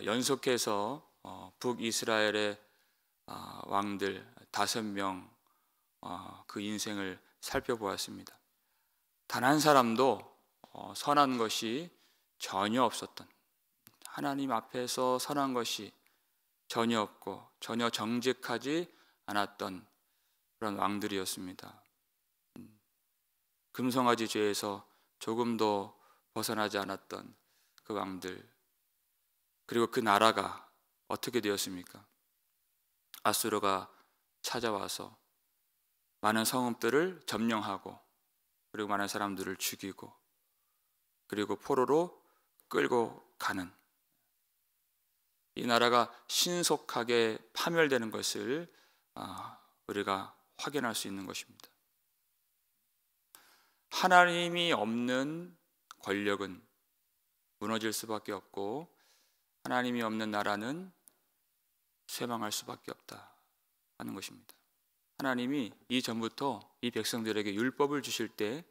연속해서 북이스라엘의 왕들 5명 그 인생을 살펴보았습니다. 단 한 사람도 선한 것이 전혀 없었던, 하나님 앞에서 선한 것이 전혀 없고 전혀 정직하지 않았던 그런 왕들이었습니다. 금송아지 죄에서 조금도 벗어나지 않았던 그 왕들, 그리고 그 나라가 어떻게 되었습니까? 아수르가 찾아와서 많은 성읍들을 점령하고, 그리고 많은 사람들을 죽이고, 그리고 포로로 끌고 가는, 이 나라가 신속하게 파멸되는 것을 우리가 확인할 수 있는 것입니다. 하나님이 없는 권력은 무너질 수밖에 없고, 하나님이 없는 나라는 쇠망할 수밖에 없다 하는 것입니다. 하나님이 이전부터 이 백성들에게 율법을 주실 때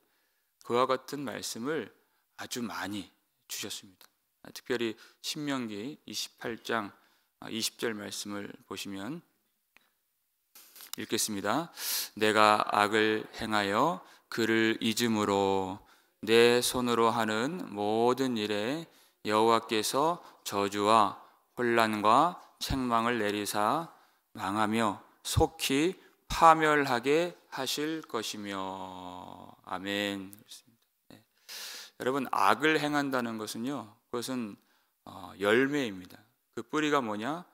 그와 같은 말씀을 아주 많이 주셨습니다. 특별히 신명기 28장 20절 말씀을 보시면 읽겠습니다. 내가 악을 행하여 그를 잊음으로 내 손으로 하는 모든 일에 여호와께서 저주와 혼란과 책망을 내리사 망하며 속히 파멸하게 하실 것이며. 아멘. 네. 여러분, 악을 행한다는 것은요, 그것은 열매입니다. 그 뿌리가 뭐냐?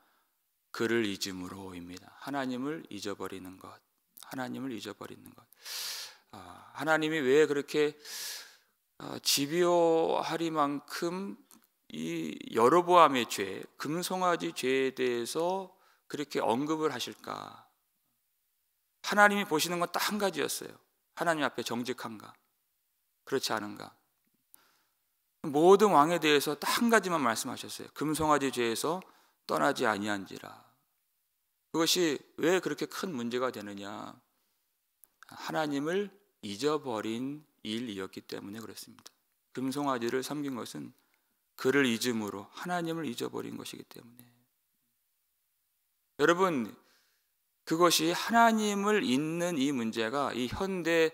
그를 잊음으로입니다. 하나님을 잊어버리는 것, 하나님을 잊어버리는 것. 하나님이 왜 그렇게 집요하리만큼 이 여로보암의 죄, 금송아지 죄에 대해서 그렇게 언급을 하실까? 하나님이 보시는 건 딱 한 가지였어요. 하나님 앞에 정직한가, 그렇지 않은가. 모든 왕에 대해서 딱 한 가지만 말씀하셨어요. 금송아지 죄에서 떠나지 아니한지라. 그것이 왜 그렇게 큰 문제가 되느냐? 하나님을 잊어버린 일이었기 때문에 그렇습니다. 금송아지를 섬긴 것은 그를 잊음으로 하나님을 잊어버린 것이기 때문에. 여러분, 그것이 하나님을 잊는 이 문제가 이 현대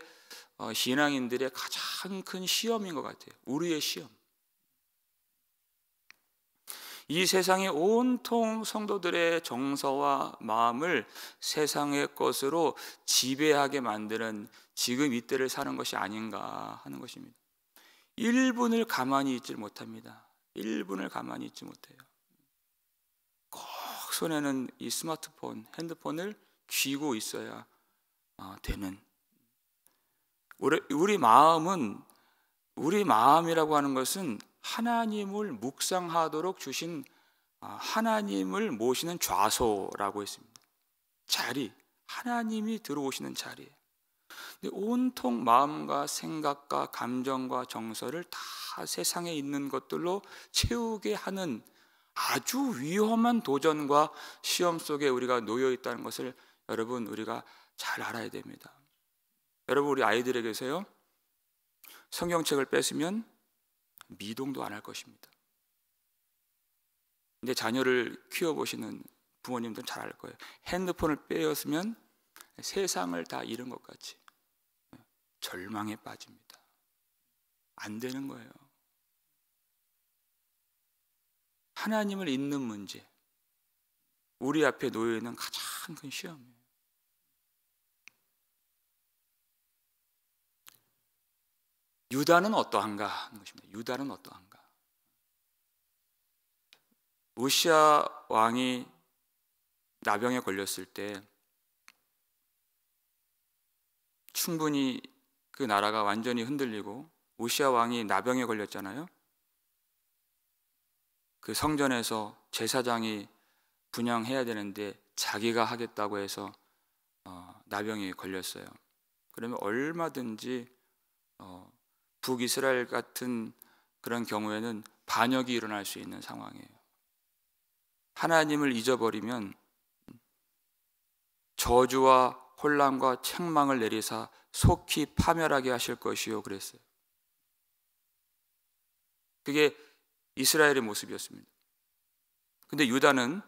신앙인들의 가장 큰 시험인 것 같아요. 우리의 시험. 이 세상의 온통 성도들의 정서와 마음을 세상의 것으로 지배하게 만드는 지금 이때를 사는 것이 아닌가 하는 것입니다. 1분을 가만히 있지 못합니다. 1분을 가만히 있지 못해요. 꼭 손에는 이 스마트폰, 핸드폰을 쥐고 있어야 되는. 우리 마음은, 우리 마음이라고 하는 것은 하나님을 묵상하도록 주신 하나님을 모시는 좌소라고 했습니다. 자리, 하나님이 들어오시는 자리예요. 근데 온통 마음과 생각과 감정과 정서를 다 세상에 있는 것들로 채우게 하는 아주 위험한 도전과 시험 속에 우리가 놓여 있다는 것을 여러분, 우리가 잘 알아야 됩니다. 여러분, 우리 아이들에게서요, 성경책을 뺏으면 미동도 안 할 것입니다. 근데 자녀를 키워보시는 부모님들은 잘 알 거예요. 핸드폰을 빼앗으면 세상을 다 잃은 것 같이 절망에 빠집니다. 안 되는 거예요. 하나님을 잊는 문제, 우리 앞에 놓여 있는 가장 큰 시험이에요. 유다는 어떠한가 하는 것입니다. 유다는 어떠한가? 우시아 왕이 나병에 걸렸을 때 충분히 그 나라가 완전히 흔들리고, 우시아 왕이 나병에 걸렸잖아요. 그 성전에서 제사장이 분향해야 되는데 자기가 하겠다고 해서 나병에 걸렸어요. 그러면 얼마든지 북이스라엘 같은 그런 경우에는 반역이 일어날 수 있는 상황이에요. 하나님을 잊어버리면 저주와 혼란과 책망을 내리사 속히 파멸하게 하실 것이요 그랬어요. 그게 이스라엘의 모습이었습니다. 근데 유다는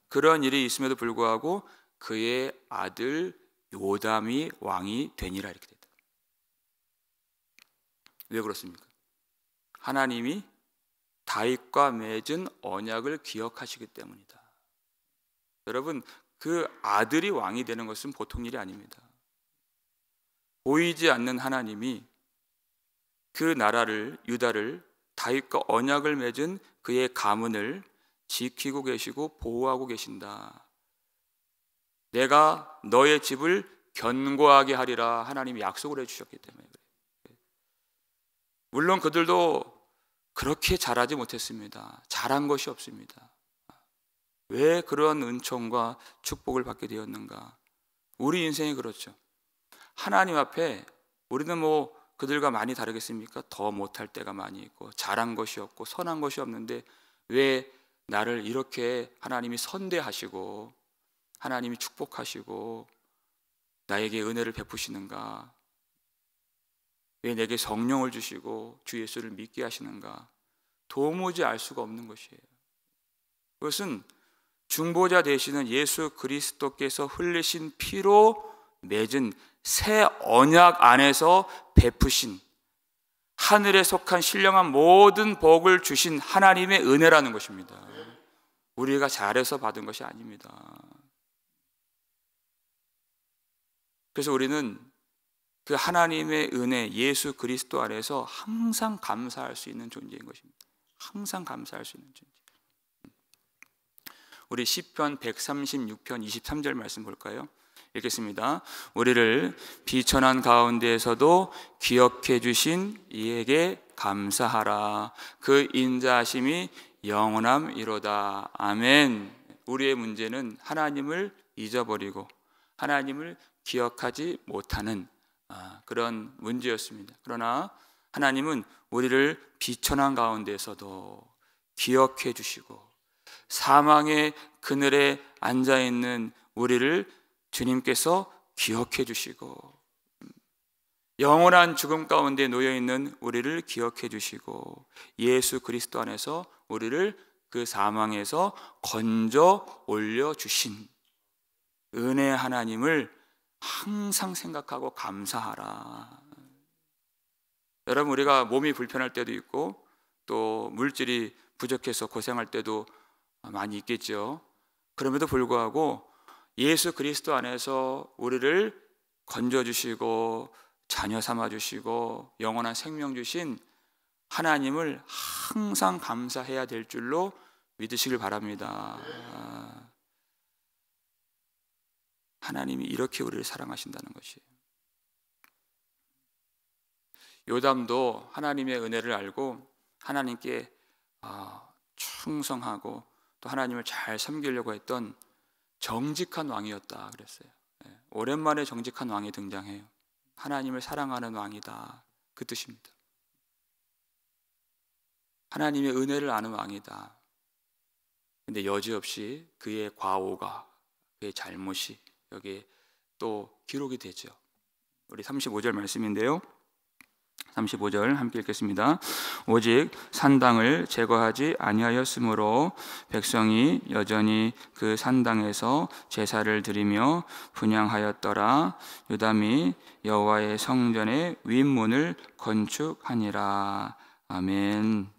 그런 일이 있음에도 불구하고 그의 아들 요담이 왕이 되니라 이렇게 됐다. 왜 그렇습니까? 하나님이 다윗과 맺은 언약을 기억하시기 때문이다. 여러분, 그 아들이 왕이 되는 것은 보통 일이 아닙니다. 보이지 않는 하나님이 그 나라를, 유다를, 다윗과 언약을 맺은 그의 가문을 지키고 계시고 보호하고 계신다. 내가 너의 집을 견고하게 하리라 하나님이 약속을 해주셨기 때문에 그래요. 물론 그들도 그렇게 잘하지 못했습니다. 잘한 것이 없습니다. 왜 그런 은총과 축복을 받게 되었는가? 우리 인생이 그렇죠. 하나님 앞에 우리는 뭐 그들과 많이 다르겠습니까? 더 못할 때가 많이 있고 잘한 것이 없고 선한 것이 없는데 왜 나를 이렇게 하나님이 선대하시고 하나님이 축복하시고 나에게 은혜를 베푸시는가? 왜 내게 성령을 주시고 주 예수를 믿게 하시는가? 도무지 알 수가 없는 것이에요. 그것은 중보자 되시는 예수 그리스도께서 흘리신 피로 맺은 새 언약 안에서 베푸신 하늘에 속한 신령한 모든 복을 주신 하나님의 은혜라는 것입니다. 우리가 잘해서 받은 것이 아닙니다. 그래서 우리는 그 하나님의 은혜, 예수 그리스도 안에서 항상 감사할 수 있는 존재인 것입니다. 항상 감사할 수 있는 존재. 우리 시편 136편 23절 말씀 볼까요? 읽겠습니다. 우리를 비천한 가운데에서도 기억해 주신 이에게 감사하라. 그 인자하심이 영원함이로다. 아멘. 우리의 문제는 하나님을 잊어버리고 하나님을 기억하지 못하는 그런 문제였습니다. 그러나 하나님은 우리를 비천한 가운데에서도 기억해 주시고 사망의 그늘에 앉아있는 우리를 주님께서 기억해 주시고 영원한 죽음 가운데 놓여있는 우리를 기억해 주시고 예수 그리스도 안에서 우리를 그 사망에서 건져 올려주신 은혜 하나님을 항상 생각하고 감사하라. 여러분, 우리가 몸이 불편할 때도 있고 또 물질이 부족해서 고생할 때도 많이 있겠죠. 그럼에도 불구하고 예수 그리스도 안에서 우리를 건져주시고 자녀 삼아주시고 영원한 생명 주신 하나님을 항상 감사해야 될 줄로 믿으시길 바랍니다. 하나님이 이렇게 우리를 사랑하신다는 것이에요. 요담도 하나님의 은혜를 알고 하나님께 충성하고 또 하나님을 잘 섬기려고 했던 정직한 왕이었다 그랬어요. 오랜만에 정직한 왕이 등장해요. 하나님을 사랑하는 왕이다, 그 뜻입니다. 하나님의 은혜를 아는 왕이다. 근데 여지없이 그의 과오가, 그의 잘못이 여기에 또 기록이 되죠. 우리 35절 말씀인데요, 35절 함께 읽겠습니다. 오직 산당을 제거하지 아니하였으므로 백성이 여전히 그 산당에서 제사를 드리며 분향하였더라. 요담이 여호와의 성전의 윗문을 건축하니라. 아멘.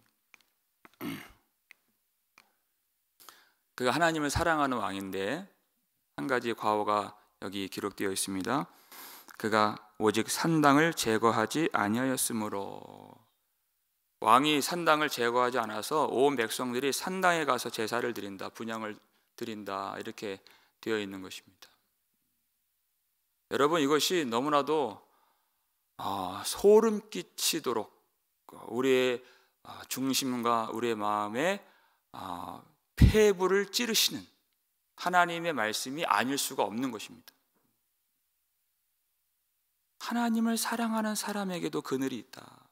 그가 하나님을 사랑하는 왕인데 한 가지 과오가 여기 기록되어 있습니다. 그가 오직 산당을 제거하지 아니하였으므로, 왕이 산당을 제거하지 않아서 온 백성들이 산당에 가서 제사를 드린다, 분향을 드린다 이렇게 되어 있는 것입니다. 여러분, 이것이 너무나도 소름 끼치도록 우리의 중심과 우리의 마음에 폐부를 찌르시는 하나님의 말씀이 아닐 수가 없는 것입니다. 하나님을 사랑하는 사람에게도 그늘이 있다.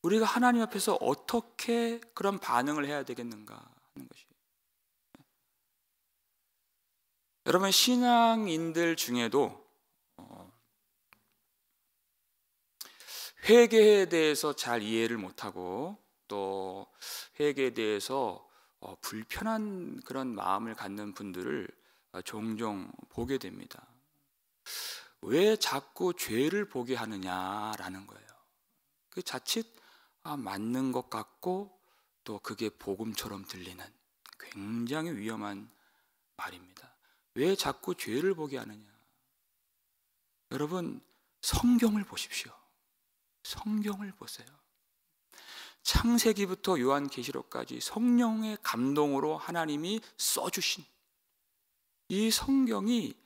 우리가 하나님 앞에서 어떻게 그런 반응을 해야 되겠는가 하는 것이에요. 여러분, 신앙인들 중에도 회개에 대해서 잘 이해를 못하고 또 회개에 대해서 불편한 그런 마음을 갖는 분들을 종종 보게 됩니다. 왜 자꾸 죄를 보게 하느냐라는 거예요. 그 자칫 맞는 것 같고 또 그게 복음처럼 들리는 굉장히 위험한 말입니다. 왜 자꾸 죄를 보게 하느냐? 여러분, 성경을 보십시오. 성경을 보세요. 창세기부터 요한계시록까지 성령의 감동으로 하나님이 써주신 이 성경이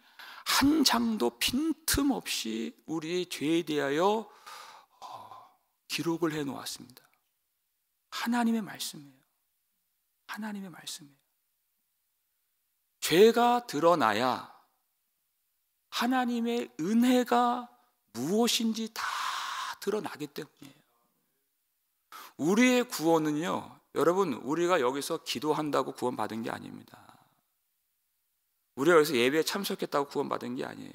한 장도 빈틈없이 우리의 죄에 대하여 기록을 해 놓았습니다. 하나님의 말씀이에요. 하나님의 말씀이에요. 죄가 드러나야 하나님의 은혜가 무엇인지 다 드러나기 때문이에요. 우리의 구원은요, 여러분, 우리가 여기서 기도한다고 구원받은 게 아닙니다. 우리가 여기서 예배에 참석했다고 구원받은 게 아니에요.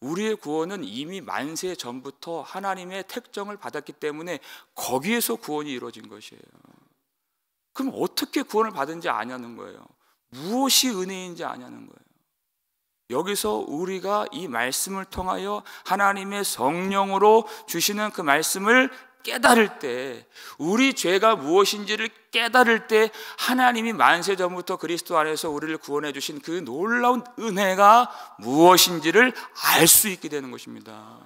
우리의 구원은 이미 만세 전부터 하나님의 택정을 받았기 때문에 거기에서 구원이 이루어진 것이에요. 그럼 어떻게 구원을 받은지 아냐는 거예요. 무엇이 은혜인지 아냐는 거예요. 여기서 우리가 이 말씀을 통하여 하나님의 성령으로 주시는 그 말씀을 깨달을 때, 우리 죄가 무엇인지를 깨달을 때 하나님이 만세 전부터 그리스도 안에서 우리를 구원해 주신 그 놀라운 은혜가 무엇인지를 알 수 있게 되는 것입니다.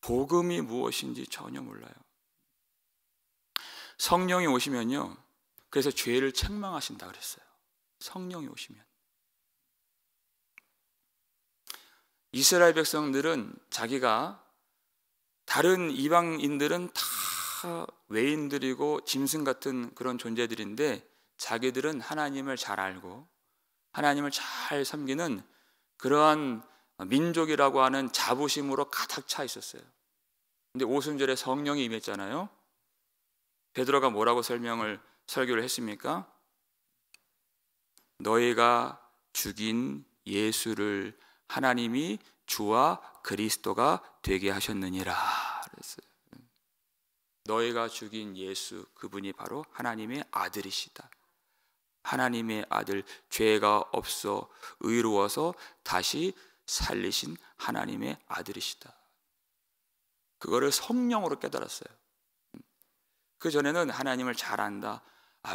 복음이 무엇인지 전혀 몰라요. 성령이 오시면요, 그래서 죄를 책망하신다 그랬어요. 성령이 오시면. 이스라엘 백성들은 자기가, 다른 이방인들은 다 외인들이고 짐승 같은 그런 존재들인데 자기들은 하나님을 잘 알고 하나님을 잘 섬기는 그러한 민족이라고 하는 자부심으로 가득 차 있었어요. 근데 오순절에 성령이 임했잖아요. 베드로가 뭐라고 설교를 했습니까? 너희가 죽인 예수를 하나님이 주와 그리스도가 되게 하셨느니라 그랬어요. 너희가 죽인 예수, 그분이 바로 하나님의 아들이시다. 하나님의 아들, 죄가 없어 의로워서 다시 살리신 하나님의 아들이시다. 그거를 성령으로 깨달았어요. 그 전에는 하나님을 잘 안다,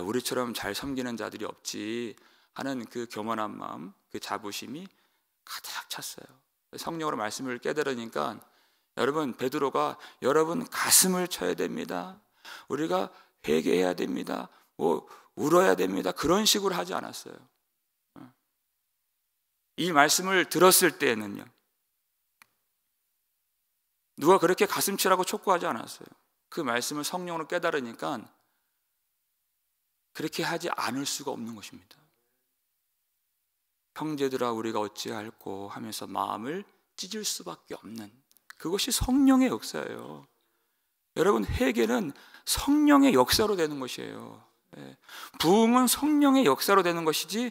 우리처럼 잘 섬기는 자들이 없지 하는 그 교만한 마음, 그 자부심이 가득 찼어요. 성령으로 말씀을 깨달으니까 여러분, 베드로가 여러분 가슴을 쳐야 됩니다, 우리가 회개해야 됩니다, 울어야 됩니다, 그런 식으로 하지 않았어요. 이 말씀을 들었을 때에는요, 누가 그렇게 가슴 치라고 촉구하지 않았어요. 그 말씀을 성령으로 깨달으니까 그렇게 하지 않을 수가 없는 것입니다. 형제들아 우리가 어찌할꼬 하면서 마음을 찢을 수밖에 없는, 그것이 성령의 역사예요. 여러분, 회개는 성령의 역사로 되는 것이에요. 부흥은 성령의 역사로 되는 것이지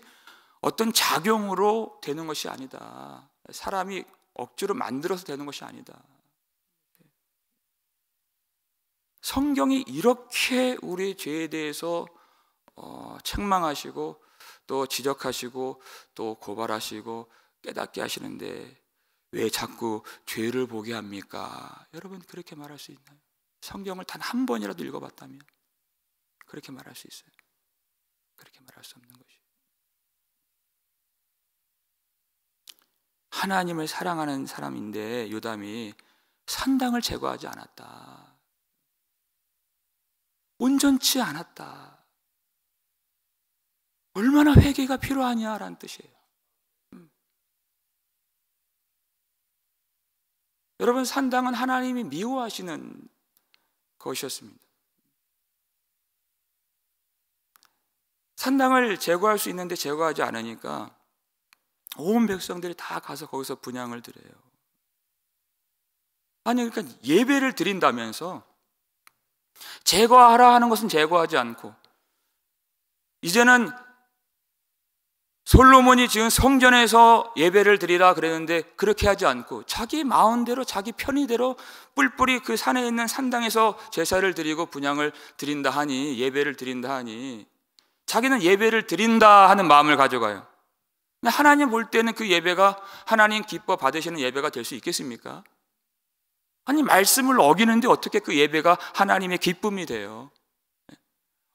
어떤 작용으로 되는 것이 아니다. 사람이 억지로 만들어서 되는 것이 아니다. 성경이 이렇게 우리 죄에 대해서 책망하시고 또 지적하시고 또 고발하시고 깨닫게 하시는데 왜 자꾸 죄를 보게 합니까? 여러분, 그렇게 말할 수 있나요? 성경을 단 한 번이라도 읽어봤다면 그렇게 말할 수 있어요? 그렇게 말할 수 없는 것이. 하나님을 사랑하는 사람인데 요담이 산당을 제거하지 않았다, 온전치 않았다, 얼마나 회개가 필요하냐라는 뜻이에요. 여러분, 산당은 하나님이 미워하시는 것이었습니다. 산당을 제거할 수 있는데 제거하지 않으니까 온 백성들이 다 가서 거기서 분향을 드려요. 아니, 그러니까 예배를 드린다면서 제거하라 하는 것은 제거하지 않고 이제는 솔로몬이 지금 성전에서 예배를 드리라 그랬는데 그렇게 하지 않고 자기 마음대로 자기 편의대로 뿔뿔이 그 산에 있는 산당에서 제사를 드리고 분향을 드린다 하니, 예배를 드린다 하니 자기는 예배를 드린다 하는 마음을 가져가요. 근데 하나님 볼 때는 그 예배가 하나님 기뻐 받으시는 예배가 될 수 있겠습니까? 아니, 말씀을 어기는데 어떻게 그 예배가 하나님의 기쁨이 돼요?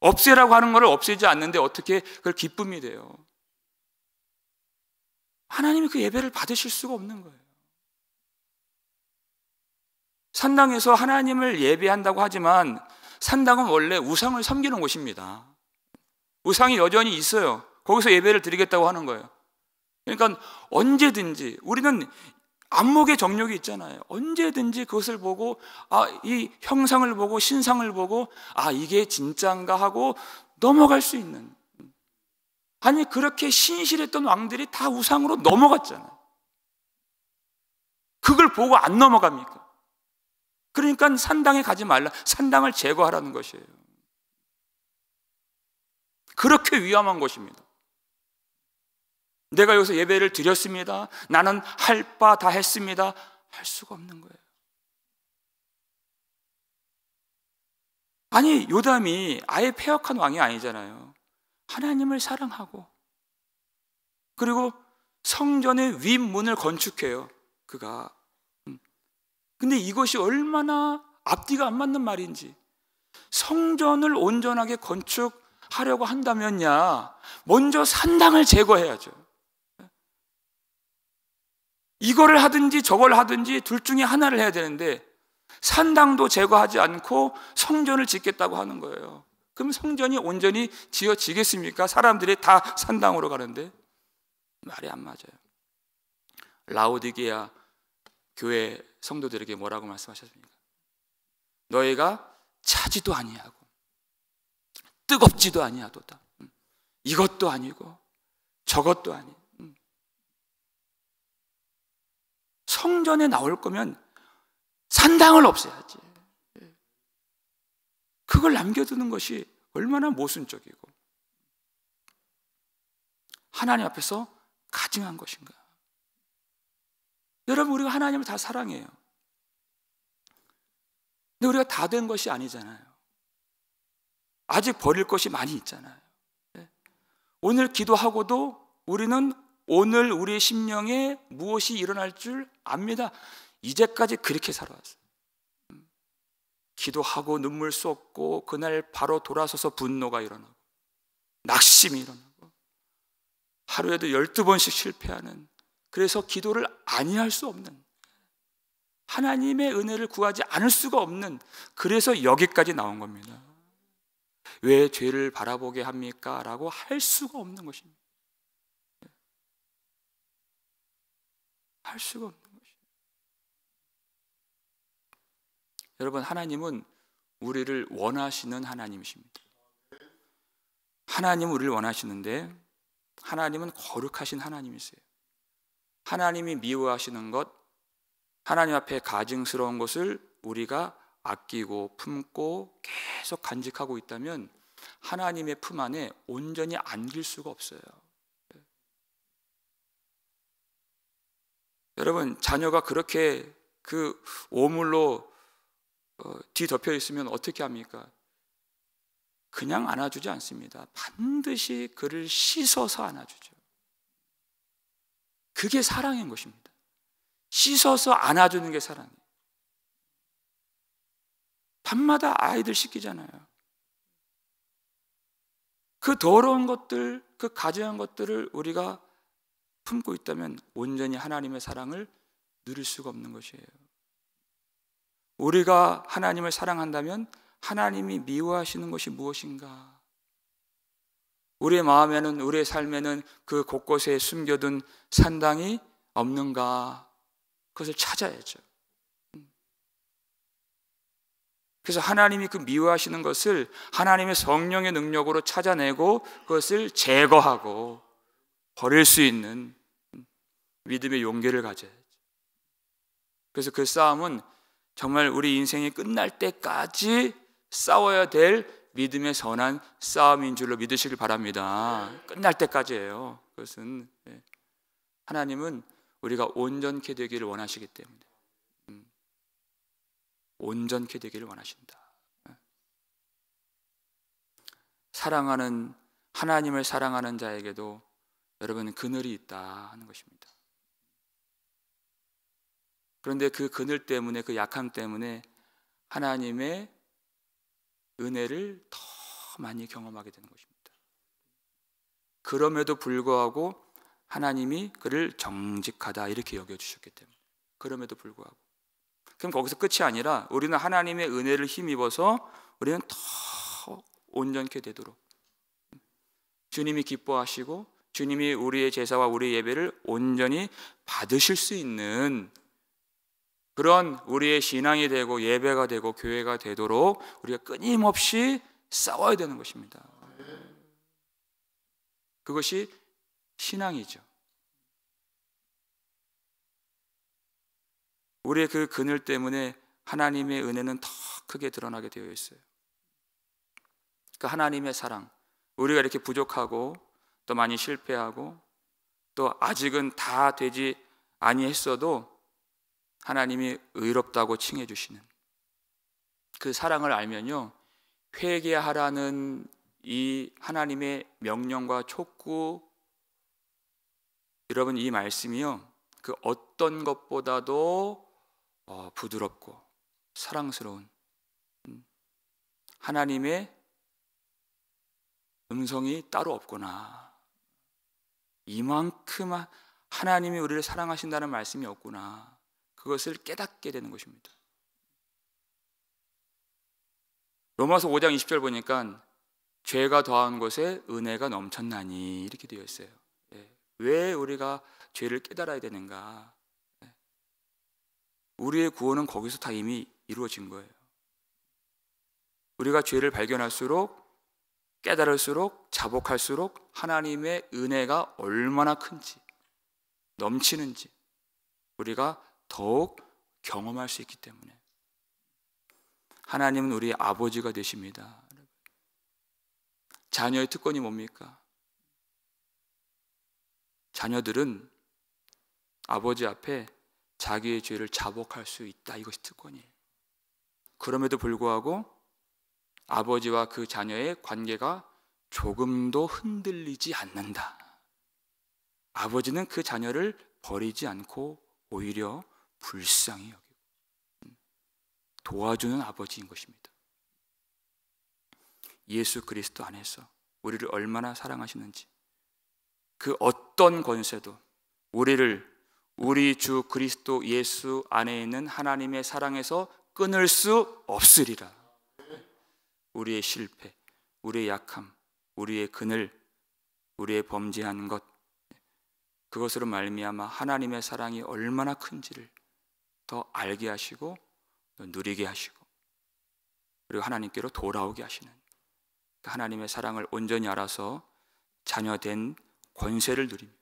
없애라고 하는 것을 없애지 않는데 어떻게 그걸 기쁨이 돼요? 하나님이 그 예배를 받으실 수가 없는 거예요. 산당에서 하나님을 예배한다고 하지만 산당은 원래 우상을 섬기는 곳입니다. 우상이 여전히 있어요. 거기서 예배를 드리겠다고 하는 거예요. 그러니까 언제든지 우리는 안목의 정욕이 있잖아요. 언제든지 그것을 보고 이 형상을 보고 신상을 보고 이게 진짜인가 하고 넘어갈 수 있는, 아니 그렇게 신실했던 왕들이 다 우상으로 넘어갔잖아요. 그걸 보고 안 넘어갑니까? 그러니까 산당에 가지 말라, 산당을 제거하라는 것이에요. 그렇게 위험한 것입니다. 내가 여기서 예배를 드렸습니다, 나는 할 바 다 했습니다, 할 수가 없는 거예요. 아니, 요담이 아예 패역한 왕이 아니잖아요. 하나님을 사랑하고 그리고 성전의 윗문을 건축해요, 그가. 근데 이것이 얼마나 앞뒤가 안 맞는 말인지. 성전을 온전하게 건축하려고 한다면야 먼저 산당을 제거해야죠. 이거를 하든지 저걸 하든지 둘 중에 하나를 해야 되는데 산당도 제거하지 않고 성전을 짓겠다고 하는 거예요. 그럼 성전이 온전히 지어지겠습니까? 사람들이 다 산당으로 가는데. 말이 안 맞아요. 라오디게아 교회 성도들에게 뭐라고 말씀하셨습니까? 너희가 차지도 아니하고 뜨겁지도 아니하도다. 이것도 아니고 저것도 아니고. 성전에 나올 거면 산당을 없애야지. 그걸 남겨두는 것이 얼마나 모순적이고 하나님 앞에서 가증한 것인가. 여러분, 우리가 하나님을 다 사랑해요. 근데 우리가 다 된 것이 아니잖아요. 아직 버릴 것이 많이 있잖아요. 오늘 기도하고도 우리는 오늘 우리의 심령에 무엇이 일어날 줄 압니다. 이제까지 그렇게 살아왔어요. 기도하고 눈물 쏟고 그날 바로 돌아서서 분노가 일어나고 낙심이 일어나고 하루에도 12번씩 실패하는, 그래서 기도를 아니할 수 없는, 하나님의 은혜를 구하지 않을 수가 없는, 그래서 여기까지 나온 겁니다. 왜 죄를 바라보게 합니까? 라고 할 수가 없는 것입니다. 할 수가 없는 것입니다. 여러분, 하나님은 우리를 원하시는 하나님이십니다. 하나님은 우리를 원하시는데 하나님은 거룩하신 하나님이세요. 하나님이 미워하시는 것, 하나님 앞에 가증스러운 것을 우리가 아끼고 품고 계속 간직하고 있다면 하나님의 품 안에 온전히 안길 수가 없어요. 여러분, 자녀가 그렇게 그 오물로 뒤덮여 있으면 어떻게 합니까? 그냥 안아주지 않습니다. 반드시 그를 씻어서 안아주죠. 그게 사랑인 것입니다. 씻어서 안아주는 게 사랑이에요. 밤마다 아이들 씻기잖아요. 그 더러운 것들, 그 가증한 것들을 우리가 품고 있다면 온전히 하나님의 사랑을 누릴 수가 없는 것이에요. 우리가 하나님을 사랑한다면 하나님이 미워하시는 것이 무엇인가? 우리의 마음에는, 우리의 삶에는 그 곳곳에 숨겨둔 산당이 없는가? 그것을 찾아야죠. 그래서 하나님이 그 미워하시는 것을 하나님의 성령의 능력으로 찾아내고 그것을 제거하고 버릴 수 있는 믿음의 용기를 가져야죠. 그래서 그 싸움은 정말 우리 인생이 끝날 때까지 싸워야 될 믿음의 선한 싸움인 줄로 믿으시길 바랍니다. 끝날 때까지예요. 그것은 하나님은 우리가 온전케 되기를 원하시기 때문에 온전케 되기를 원하신다. 사랑하는 하나님을 사랑하는 자에게도 여러분 그늘이 있다 하는 것입니다. 그런데 그 그늘 때문에, 그 약함 때문에 하나님의 은혜를 더 많이 경험하게 되는 것입니다. 그럼에도 불구하고 하나님이 그를 정직하다 이렇게 여겨주셨기 때문에, 그럼에도 불구하고. 그럼 거기서 끝이 아니라 우리는 하나님의 은혜를 힘입어서 우리는 더 온전케 되도록 주님이 기뻐하시고 주님이 우리의 제사와 우리의 예배를 온전히 받으실 수 있는 그런 우리의 신앙이 되고 예배가 되고 교회가 되도록 우리가 끊임없이 싸워야 되는 것입니다. 그것이 신앙이죠. 우리의 그 그늘 때문에 하나님의 은혜는 더 크게 드러나게 되어 있어요. 그 하나님의 사랑, 우리가 이렇게 부족하고 또 많이 실패하고 또 아직은 다 되지 아니했어도 하나님이 의롭다고 칭해 주시는 그 사랑을 알면요, 회개하라는 이 하나님의 명령과 촉구, 여러분 이 말씀이요, 그 어떤 것보다도 부드럽고 사랑스러운 하나님의 음성이 따로 없구나, 이만큼 하나님이 우리를 사랑하신다는 말씀이 없구나, 그것을 깨닫게 되는 것입니다. 로마서 5장 20절 보니까 죄가 더한 곳에 은혜가 넘쳤나니 이렇게 되어 있어요. 왜 우리가 죄를 깨달아야 되는가? 우리의 구원은 거기서 다 이미 이루어진 거예요. 우리가 죄를 발견할수록, 깨달을수록, 자복할수록 하나님의 은혜가 얼마나 큰지, 넘치는지 우리가 더욱 경험할 수 있기 때문에 하나님은 우리의 아버지가 되십니다. 자녀의 특권이 뭡니까? 자녀들은 아버지 앞에 자기의 죄를 자복할 수 있다, 이것이 특권이에요. 그럼에도 불구하고 아버지와 그 자녀의 관계가 조금도 흔들리지 않는다. 아버지는 그 자녀를 버리지 않고 오히려 불쌍히 여기고 도와주는 아버지인 것입니다. 예수 그리스도 안에서 우리를 얼마나 사랑하시는지, 그 어떤 권세도 우리를 우리 주 그리스도 예수 안에 있는 하나님의 사랑에서 끊을 수 없으리라. 우리의 실패, 우리의 약함, 우리의 그늘, 우리의 범죄한 것, 그것으로 말미암아 하나님의 사랑이 얼마나 큰지를 더 알게 하시고 누리게 하시고 그리고 하나님께로 돌아오게 하시는 하나님의 사랑을 온전히 알아서 자녀된 권세를 누리며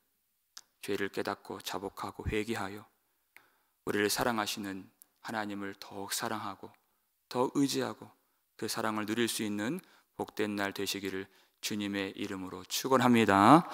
죄를 깨닫고 자복하고 회개하여 우리를 사랑하시는 하나님을 더욱 사랑하고 더 의지하고 그 사랑을 누릴 수 있는 복된 날 되시기를 주님의 이름으로 축원합니다.